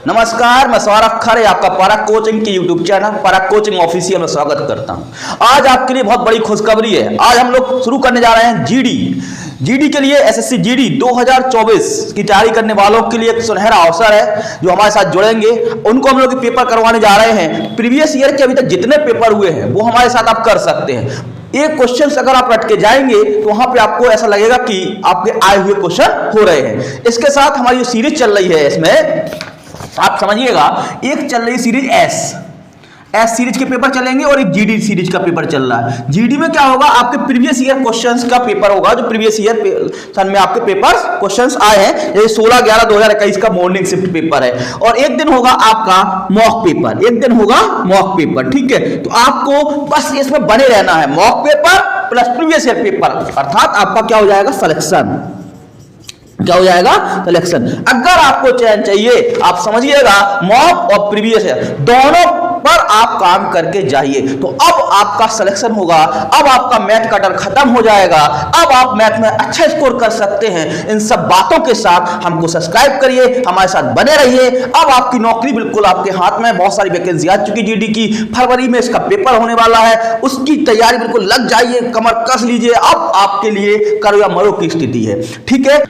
नमस्कार, मैं सौरभ खरे आपका पराग कोचिंग के यूट्यूब चैनल पराग कोचिंग ऑफिशियल में स्वागत करता हूं। आज आपके लिए बहुत बड़ी खुशखबरी है। आज हम लोग शुरू करने जा रहे हैं जीडी के लिए एसएससी जीडी 2024 की तैयारी करने वालों के लिए एक सुनहरा अवसर है। जो हमारे साथ जुड़ेंगे उनको हम लोग पेपर करवाने जा रहे हैं। प्रीवियस ईयर के अभी तक जितने पेपर हुए हैं वो हमारे साथ आप कर सकते हैं। एक क्वेश्चन अगर आप रट के जाएंगे तो वहां पे आपको ऐसा लगेगा कि आपके आए हुए क्वेश्चन हो रहे हैं। इसके साथ हमारी जो सीरीज चल रही है इसमें आप समझिएगा, एक चल रही सीरीज एस सीरीज के पेपर चलेंगे और एक जीडी सीरीज का पेपर चल रहा है। जीडी में क्या होगा, आपके प्रीवियस ईयर क्वेश्चंस का पेपर होगा, जो प्रीवियस ईयर सन में आपके पेपर क्वेश्चंस आए हैं। जैसे 16/11/2021 का मॉर्निंग शिफ्ट पेपर है और एक दिन होगा आपका मॉक पेपर, ठीक है। तो आपको बस इसमें बने रहना है, mock paper plus previous year paper, अर्थात आपका क्या हो जाएगा, सिलेक्शन। अगर आपको चयन चाहिए, आप समझिएगा, मॉक और प्रीवियस ईयर दोनों पर आप काम करके जाइए तो अब आपका सिलेक्शन होगा। अब आपका मैथ का डर खत्म हो जाएगा। अब आप मैथ में अच्छा स्कोर कर सकते हैं। इन सब बातों के साथ हमको सब्सक्राइब करिए, हमारे साथ बने रहिए। अब आपकी नौकरी बिल्कुल आपके हाथ में। बहुत सारी वैकेंसी आ चुकी जीडी की, फरवरी में इसका पेपर होने वाला है, उसकी तैयारी बिल्कुल लग जाइए, कमर कस लीजिए। अब आपके लिए करो या मरो की स्थिति है, ठीक है।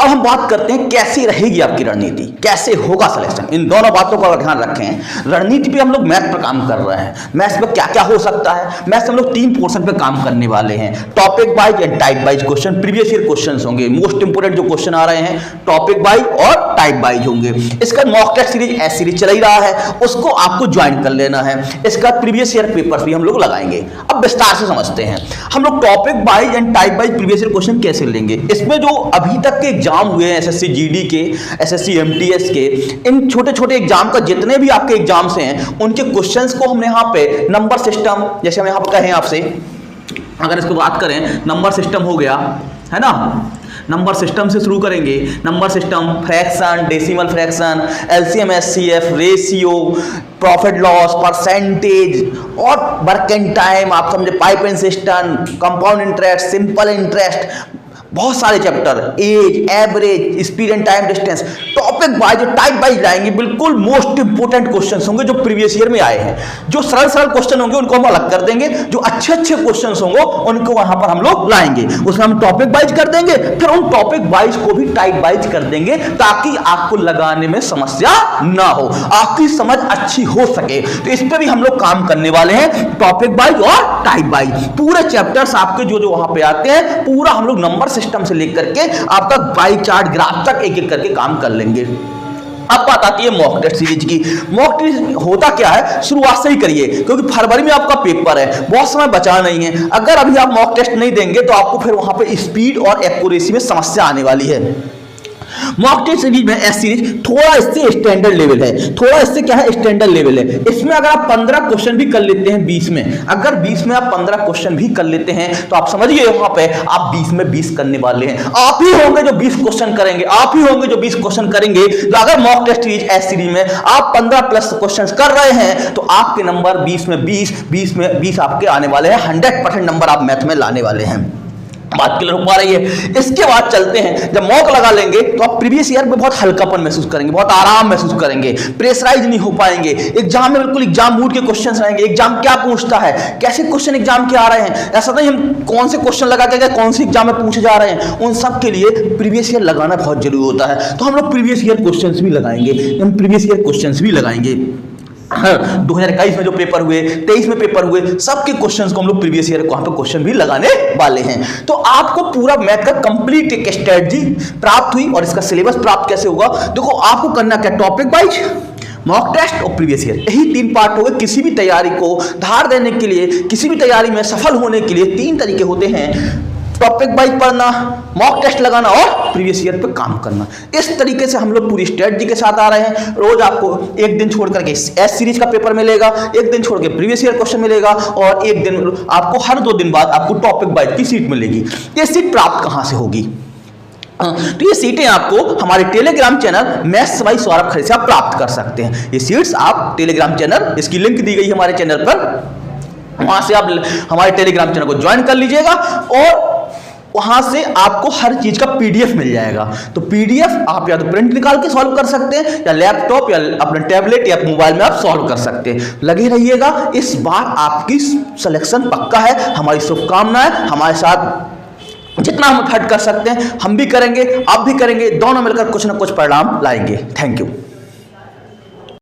अब हम बात करते हैं कैसी रहेगी आपकी रणनीति, कैसे होगा सिलेक्शन। इन दोनों बातों का ध्यान रखें। रणनीति पे हम लोग मैथ पर काम कर रहे हैं। मैथ्स में क्या क्या हो सकता है, मैथ्स हम लोग 3 पोर्शन पे काम करने वाले हैं। Topic wise and type wise question, previous year questions होंगे। मोस्ट इंपोर्टेंट जो क्वेश्चन आ रहे हैं टॉपिक वाइज और टाइप वाइज होंगे। इसका mock test series S series चल ही रहा है, उसको आपको ज्वाइन कर लेना है। इसका प्रीवियस ईयर पेपर्स भी हम लोग लगाएंगे। अब विस्तार से समझते हैं हम लोग topic wise and type wise previous year question कैसे लेंगे। इसमें जो अभी तक के एग्जाम हुए हैं एसएससी जीडी के, एसएससी एमटीएस के, इन छोटे छोटे एग्जाम का जितने भी आपके एग्जाम्स हैं उनके क्वेश्चंस को हमने यहाँ पे नंबर सिस्टम, जैसे हम यहाँ पे कहें आपसे, अगर इसको बात करें, नंबर सिस्टम हो गया है ना, नंबर सिस्टम से शुरू करेंगे। Number system, fraction, decimal fraction, LCM HCF, ratio, profit loss, percentage और वर्क एंड टाइम, आप समझे, pipe and system, compound interest, simple interest, बहुत सारे chapter, age, average, speed and time distance, topic wise type wise लाएंगे। बिल्कुल most important questions होंगे जो previous year में आए हैं। जो सरल क्वेश्चन होंगे उनको हम अलग कर देंगे, जो अच्छे क्वेश्चंस होंगे उनको वहां पर हम लोग लाएंगे। उसमें हम टॉपिक वाइज कर देंगे, फिर उन टॉपिक वाइज को भी टाइप वाइज कर देंगे ताकि आपको लगाने में समस्या ना हो, आपकी समझ अच्छी हो सके। तो इस पर भी हम लोग काम करने वाले हैं, टॉपिक वाइज और टाइप वाइज। पूरे चैप्टर्स आपके जो वहां पे आते हैं पूरा हम लोग नंबर सिस्टम से लेकर के आपका बाई चार्ट ग्राफ तक एक एक करके काम कर लेंगे। अब बात आती है मॉक टेस्ट सीरीज की। मॉक टेस्ट होता क्या है, शुरुआत से ही करिए क्योंकि फरवरी में आपका पेपर है, बहुत समय बचा नहीं है। अगर अभी आप मॉक टेस्ट नहीं देंगे तो आपको फिर वहां पे स्पीड और एक्यूरेसी में समस्या आने वाली है। मॉक टेस्ट सीरीज में एस सीरीज थोड़ा इससे स्टैंडर्ड लेवल है, थोड़ा इससे क्या है, स्टैंडर्ड लेवल है। इसमें अगर आप 15 क्वेश्चन भी कर लेते हैं 20 में, अगर 20 में आप 15 क्वेश्चन भी कर लेते हैं तो आप समझिए वहां पे आप 20 में 20 करने वाले हैं। आप ही होंगे जो 20 क्वेश्चन करेंगे, आप ही होंगे जो 20 क्वेश्चन करेंगे। तो अगर mock test series S series में आप 15 प्लस क्वेश्चन कर रहे हैं तो आपके नंबर 20 में 20 आपके आने वाले हैं। 100% नंबर आप मैथ में लाने वाले हैं। बात क्लियर हो पा रही है। इसके बाद चलते हैं, जब मॉक लगा लेंगे तो आप प्रीवियस ईयर में बहुत हल्कापन महसूस करेंगे, बहुत आराम महसूस करेंगे, प्रेशराइज नहीं हो पाएंगे। एग्जाम में बिल्कुल एग्जाम मूड के क्वेश्चंस रहेंगे। एग्जाम क्या पूछता है, कैसे क्वेश्चन एग्जाम के आ रहे हैं, ऐसा नहीं हम कौन से क्वेश्चन लगा के कौन सी एग्जाम में पूछे जा रहे हैं, उन सब के लिए प्रीवियस ईयर लगाना बहुत जरूरी होता है। तो हम लोग प्रीवियस ईयर क्वेश्चंस भी लगाएंगे। 2021 में जो पेपर हुए, 23 में पेपर हुए, सबके क्वेश्चंस को हम लोग प्रीवियस ईयर वहां पे क्वेश्चन भी लगाने वाले हैं। तो आपको पूरा मैथ का कंप्लीट एक स्ट्रेटजी प्राप्त हुई। और इसका सिलेबस प्राप्त कैसे होगा, देखो आपको करना क्या, टॉपिक वाइज, मॉक टेस्ट और प्रीवियस ईयर, यही 3 पार्ट हो गए। किसी भी तैयारी को धार देने के लिए, किसी भी तैयारी में सफल होने के लिए 3 तरीके होते हैं, टॉपिक वाइज पढ़ना, मॉक टेस्ट लगाना और प्रीवियस ईयर पे काम करना। इस तरीके से हम लोग पूरी स्ट्रेटजी के साथ आ रहे हैं। रोज आपको एक दिन छोड़ करके एस सीरीज का पेपर मिलेगा, एक दिन छोड़ के प्रीवियस ईयर क्वेश्चन मिलेगा और एक दिन आपको हर 2 दिन बाद आपको टॉपिक वाइज की सीट मिलेगी। ये सीट प्राप्त कहां से होगी, तो ये सीटें आपको हमारे Telegram channel maths by Saurabh Khare से आप प्राप्त कर सकते हैं। ये सीट्स आप टेलीग्राम चैनल, इसकी लिंक दी गई है हमारे चैनल पर, वहां से आप हमारे टेलीग्राम चैनल को ज्वाइन कर लीजिएगा और वहां से आपको हर चीज का पीडीएफ मिल जाएगा। तो पीडीएफ आप या तो प्रिंट निकाल के सॉल्व कर सकते हैं, या लैपटॉप या अपने टैबलेट या मोबाइल में आप सॉल्व कर सकते हैं। लगे रहिएगा, इस बार आपकी सिलेक्शन पक्का है। हमारी शुभकामनाएं। हमारे साथ जितना हम खर्च कर सकते हैं हम भी करेंगे, आप भी करेंगे, दोनों मिलकर कुछ ना कुछ परिणाम लाएंगे। Thank you.